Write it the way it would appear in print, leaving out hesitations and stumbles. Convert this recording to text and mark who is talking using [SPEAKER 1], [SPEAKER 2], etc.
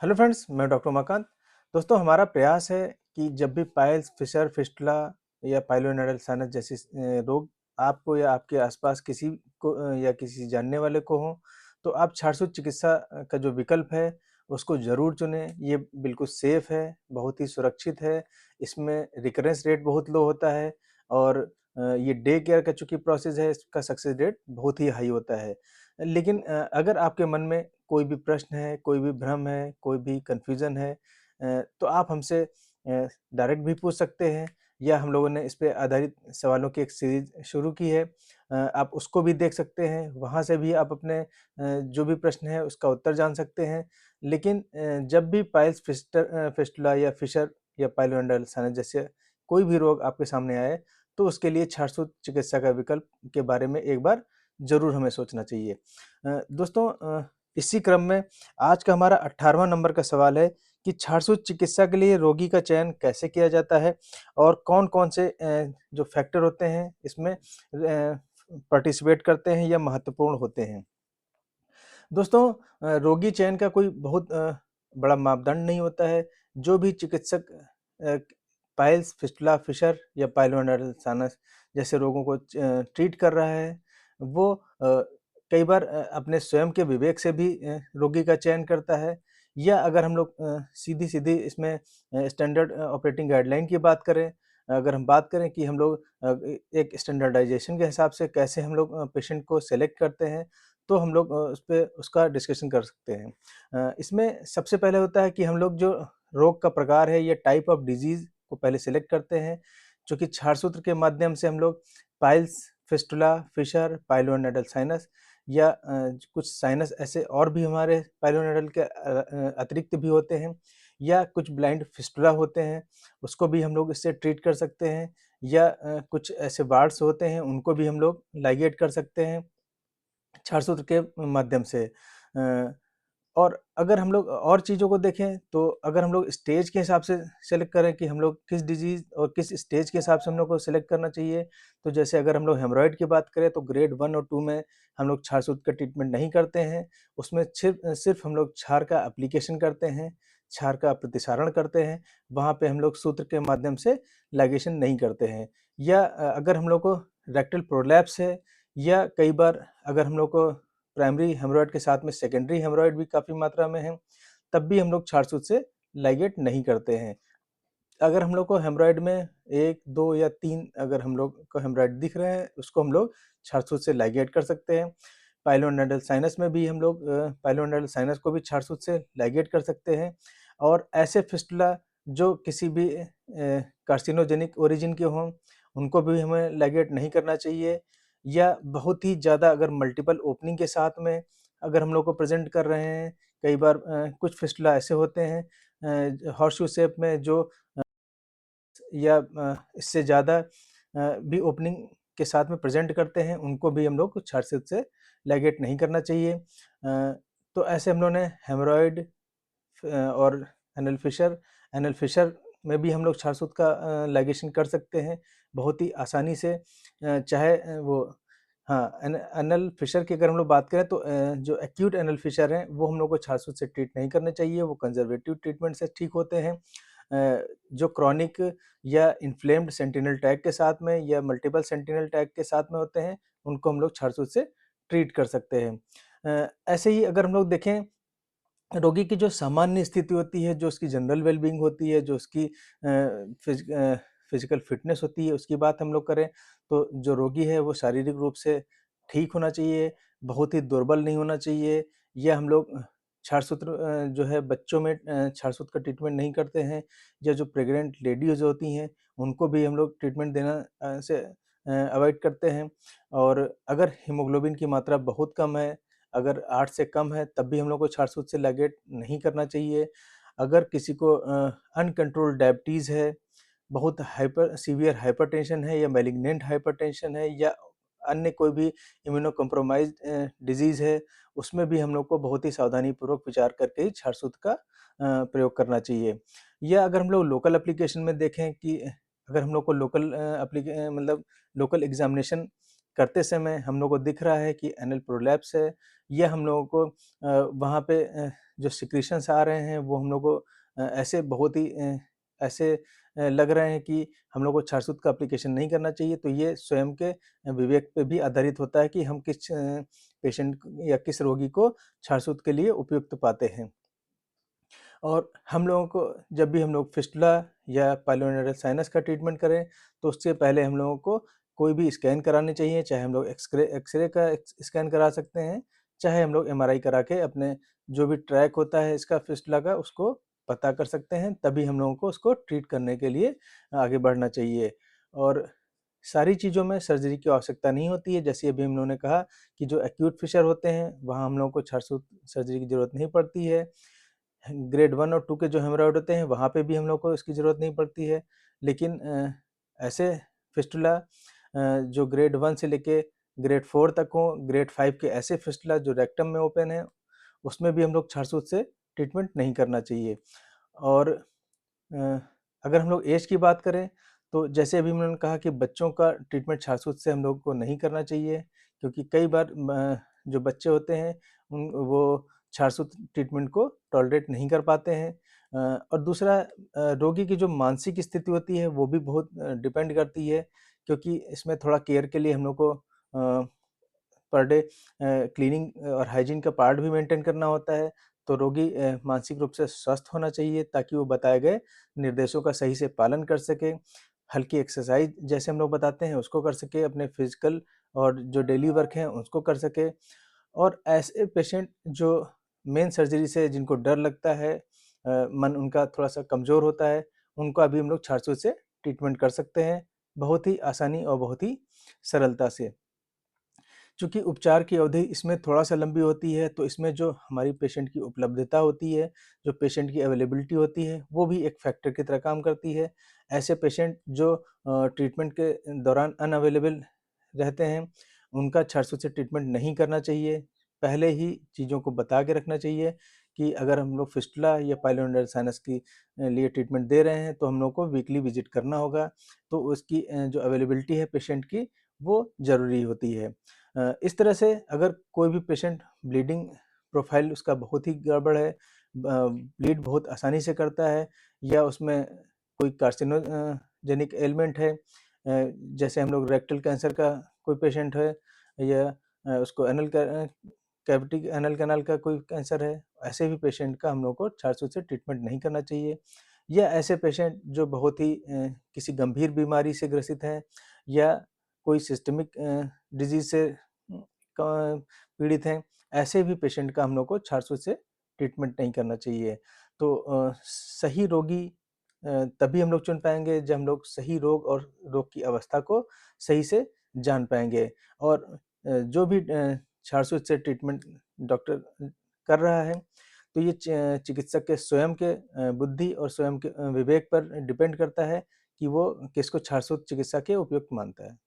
[SPEAKER 1] Hello friends, मैं doctor Umakant. दोस्तों, हमारा प्रयास है कि जब भी पाइल्स, फिशर, फिस्टुला या पाइलोनेडल साइनस जैसे रोग आपको या आपके आसपास किसी को या किसी जानने वाले को हो, तो आप छारसुत चिकित्सा का जो विकल्प है, उसको ज़रूर चुनें। ये बिल्कुल सेफ़ है, बहुत ही सुरक्षित है, इसमें रिकरेंस रेट बहुत लो होता है और ये डे केयर का चूँकि प्रोसेस है, इसका सक्सेस रेट बहुत ही हाई होता है। लेकिन अगर आपके मन में कोई भी प्रश्न है, कोई भी भ्रम है, कोई भी कन्फ्यूज़न है तो आप हमसे डायरेक्ट भी पूछ सकते हैं या हम लोगों ने इस पे आधारित सवालों की एक सीरीज़ शुरू की है। आप उसको भी देख सकते हैं, वहाँ से भी आप अपने जो भी प्रश्न है उसका उत्तर जान सकते हैं। लेकिन जब भी पाइल्स, फिस्टुला या फिशर या पाइलोनेडल साइनस जैसे कोई भी रोग आपके सामने आए, तो उसके लिए छारसुत चिकित्सा का विकल्प के बारे में एक बार ज़रूर हमें सोचना चाहिए। दोस्तों, इसी क्रम में आज का हमारा 18वां नंबर का सवाल है कि छारसुत चिकित्सा के लिए रोगी का चयन कैसे किया जाता है और कौन-कौन से जो फैक्टर होते हैं इसमें पार्टिसिपेट करते हैं या महत्वपूर्ण होते हैं। दोस्तों, रोगी चयन का कोई बहुत बड़ा मापदंड नहीं होता है। जो भी चिकित्सक पाइल्स, फिस्टुला, फिशर या पाइलोनेडल साइनस जैसे रोगों को ट्रीट कर रहा है, वो कई बार अपने स्वयं के विवेक से भी रोगी का चयन करता है या अगर हम लोग सीधी-सीधी इसमें स्टैंडर्ड ऑपरेटिंग गाइडलाइन की बात करें, अगर हम बात करें कि हम लोग एक स्टैंडर्डाइज़ेशन के हिसाब से कैसे हम लोग पेशेंट को सेलेक्ट करते हैं, तो हम लोग उसपे उसका डिस्कशन कर सकते हैं। इसमें सबसे पहले होता है कि हम लोग जो रोग का प्रकार है या टाइप ऑफ डिज़ीज़ को पहले सेलेक्ट करते हैं, जो कि क्षारसूत्र के माध्यम से हम लोग पाइल्स, फिस्टुला, फिशर, पाइलोनेडल साइनस या कुछ साइनस ऐसे और भी हमारे पाइलोनेडल के अतिरिक्त भी होते हैं या कुछ ब्लाइंड फिस्टुला होते हैं, उसको भी हम लोग इससे ट्रीट कर सकते हैं या कुछ ऐसे वार्ड्स होते हैं, उनको भी हम लोग लाइगेट कर सकते हैं छारसूत्र के माध्यम से। और अगर हम लोग और चीज़ों को देखें तो अगर हम लोग स्टेज के हिसाब से सेलेक्ट करें कि हम लोग किस डिज़ीज़ और किस स्टेज के हिसाब से हम लोग को सेलेक्ट करना चाहिए, तो जैसे अगर हम लोग हेमरॉइड की बात करें तो ग्रेड 1 और 2 में हम लोग क्षारसूत्र का ट्रीटमेंट नहीं करते हैं। उसमें सिर्फ़ हम लोग क्षार का एप्लीकेशन करते हैं, क्षार का प्रतिसारण करते हैं, वहाँ पे हम लोग सूत्र के माध्यम से लाइगेशन नहीं करते हैं। या अगर हम लोग को रेक्टल प्रोलैप्स है या कई बार अगर हम लोग को प्राइमरी हेमरॉइड के साथ में सेकेंडरी हेमरॉइड भी काफ़ी मात्रा में है, तब भी हम लोग क्षारसूत्र से लाइगेट नहीं करते हैं। अगर हम लोग को हेमरॉइड में 1, 2 या 3 अगर हम लोग को हेमरॉइड दिख रहे हैं, उसको हम लोग क्षारसूत्र से लाइगेट कर सकते हैं। पाइलोनेडल साइनस में भी हम लोग पाइलोनेडल साइनस को भी क्षारसूत्र से लाइगेट कर सकते हैं और ऐसे फिस्टुला जो किसी भी कार्सिनोजेनिक ओरिजिन के हों, उनको भी हमें लाइगेट नहीं करना चाहिए या बहुत ही ज़्यादा अगर मल्टीपल ओपनिंग के साथ में अगर हम लोग को प्रेज़ेंट कर रहे हैं, कई बार कुछ फिस्टुला ऐसे होते हैं हॉर्सशू शेप में जो या इससे ज़्यादा भी ओपनिंग के साथ में प्रेज़ेंट करते हैं, उनको भी हम लोग छारसूत्र से लाइगेट नहीं करना चाहिए। तो ऐसे हम लोगों ने हेमरॉइड और एनल फिशर में भी हम लोग छारसूत्र का लाइगेशन कर सकते हैं, बहुत ही आसानी से। चाहे वो हाँ, एनल फिशर की अगर हम लोग बात करें तो जो एक्यूट एनल फिशर हैं, वो हम लोग को छारसूत्र से ट्रीट नहीं करने चाहिए, वो कंज़र्वेटिव ट्रीटमेंट से ठीक होते हैं। जो क्रॉनिक या इन्फ्लेम्ड सेंटिनल टैग के साथ में या मल्टीपल सेंटिनल टैग के साथ में होते हैं, उनको हम लोग छारसूत्र से ट्रीट कर सकते हैं। ऐसे ही अगर हम लोग देखें रोगी की जो सामान्य स्थिति होती है, जो उसकी जनरल वेल-बीइंग होती है, जो उसकी फिज़िकल फ़िटनेस होती है, उसकी बात हम लोग करें, तो जो रोगी है वो शारीरिक रूप से ठीक होना चाहिए, बहुत ही दुर्बल नहीं होना चाहिए या हम लोग छारसूत्र जो है बच्चों में छारसूत्र का ट्रीटमेंट नहीं करते हैं या जो प्रेग्नेंट लेडीज़ होती हैं, उनको भी हम लोग ट्रीटमेंट देना से अवॉइड करते हैं और अगर हीमोग्लोबिन की मात्रा बहुत कम है, अगर 8 से कम है तब भी हम लोग को छारसूत्र से लाइगेट नहीं करना चाहिए। अगर किसी को अनकंट्रोल्ड डायबिटीज़ है, बहुत हाइपर सीवियर हाइपरटेंशन है या मैलिग्नेंट हाइपरटेंशन है या अन्य कोई भी इम्यूनो कॉम्प्रोमाइज़्ड डिज़ीज़ है, उसमें भी हम लोग को बहुत ही सावधानीपूर्वक विचार करके ही छारसूत्र का प्रयोग करना चाहिए। या अगर हम लोग लोकल एप्लीकेशन में देखें कि अगर हम लोग को लोकल मतलब लोकल एग्ज़ामिनेशन करते समय हम लोगों को दिख रहा है कि एनल प्रोलैप्स है, या हम लोगों को वहाँ पे जो सिक्रीशंस आ रहे हैं वो हम लोग को ऐसे बहुत ही ऐसे लग रहे हैं कि हम लोग को छारसूत का एप्लीकेशन नहीं करना चाहिए। तो ये स्वयं के विवेक पे भी आधारित होता है कि हम किस पेशेंट या किस रोगी को छारसूत के लिए उपयुक्त पाते हैं। और हम लोगों को जब भी हम लोग फिस्टुला या पाइलोनेडल साइनस का ट्रीटमेंट करें, तो उससे पहले हम लोगों को कोई भी स्कैन करानी चाहिए, चाहे हम लोग एक्सरे का स्कैन करा सकते हैं, चाहे हम लोग एमआरआई करा के अपने जो भी ट्रैक होता है इसका फिस्टुला का उसको पता कर सकते हैं, तभी हम लोगों को उसको ट्रीट करने के लिए आगे बढ़ना चाहिए। और सारी चीज़ों में सर्जरी की आवश्यकता नहीं होती है, जैसे अभी हम लोगों ने कहा कि जो एक्यूट फिशर होते हैं, वहाँ हम लोगों को छारसूत सर्जरी की ज़रूरत नहीं पड़ती है। ग्रेड 1 और 2 के जो हेमरॉइड होते हैं, वहाँ पे भी हम लोग को इसकी ज़रूरत नहीं पड़ती है। लेकिन ऐसे फिस्टुला जो ग्रेड 1 से लेके ग्रेड 4 तक हो, ग्रेड 5 के ऐसे फिस्टुला जो रेक्टम में ओपन है, उसमें भी हम लोग छारसूत से ट्रीटमेंट नहीं करना चाहिए। और अ, अगर हम लोग एज की बात करें, तो जैसे अभी मैंने कहा कि बच्चों का ट्रीटमेंट छारसूत से हम लोग को नहीं करना चाहिए, क्योंकि कई बार जो बच्चे होते हैं वो छारसूत ट्रीटमेंट को टॉलरेट नहीं कर पाते हैं। और दूसरा रोगी की जो मानसिक स्थिति होती है वो भी बहुत डिपेंड करती है, क्योंकि इसमें थोड़ा केयर के लिए हम लोग को पर डे क्लीनिंग और हाइजीन का पार्ट भी मेंटेन करना होता है। तो रोगी मानसिक रूप से स्वस्थ होना चाहिए, ताकि वो बताए गए निर्देशों का सही से पालन कर सके, हल्की एक्सरसाइज जैसे हम लोग बताते हैं उसको कर सके, अपने फिजिकल और जो डेली वर्क हैं उसको कर सके। और ऐसे पेशेंट जो मेन सर्जरी से जिनको डर लगता है, मन उनका थोड़ा सा कमज़ोर होता है, उनको अभी हम लोग छारसूत से ट्रीटमेंट कर सकते हैं, बहुत ही आसानी और बहुत ही सरलता से। चूँकि उपचार की अवधि इसमें थोड़ा-सा लंबी होती है, तो इसमें जो हमारी पेशेंट की उपलब्धता होती है, जो पेशेंट की अवेलेबिलिटी होती है, वो भी एक फैक्टर की तरह काम करती है। ऐसे पेशेंट जो ट्रीटमेंट के दौरान अनअवेलेबल रहते हैं, उनका छारसूत से ट्रीटमेंट नहीं करना चाहिए। पहले ही चीज़ों को बता के रखना चाहिए कि अगर हम लोग फिस्टुला या पाइलोनेडल साइनस की लिए ट्रीटमेंट दे रहे हैं, तो हम लोग को वीकली विज़िट करना होगा। तो उसकी जो अवेलेबिलिटी है पेशेंट की, वो ज़रूरी होती है। इस तरह से अगर कोई भी पेशेंट ब्लीडिंग प्रोफाइल उसका बहुत ही गड़बड़ है, ब्लीड बहुत आसानी से करता है, या उसमें कोई कार्सिनोजेनिक एलिमेंट है, जैसे हम लोग रेक्टल कैंसर का कोई पेशेंट है, या उसको कैविटी एनल कैनाल का कोई कैंसर है, ऐसे भी पेशेंट का हम लोग को छारसूत से ट्रीटमेंट नहीं करना चाहिए। या ऐसे पेशेंट जो बहुत ही किसी गंभीर बीमारी से ग्रसित हैं, या कोई सिस्टमिक डिजीज़ से पीड़ित हैं, ऐसे भी पेशेंट का हम लोग को छारसूत से ट्रीटमेंट नहीं करना चाहिए। तो सही रोगी तभी हम लोग चुन पाएँगे जब हम लोग सही रोग और रोग की अवस्था को सही से जान पाएँगे। और जो भी छारसूत से ट्रीटमेंट डॉक्टर कर रहा है, तो ये चिकित्सक के स्वयं के बुद्धि और स्वयं के विवेक पर डिपेंड करता है कि वो किसको छारसूत चिकित्सा के उपयुक्त मानता है।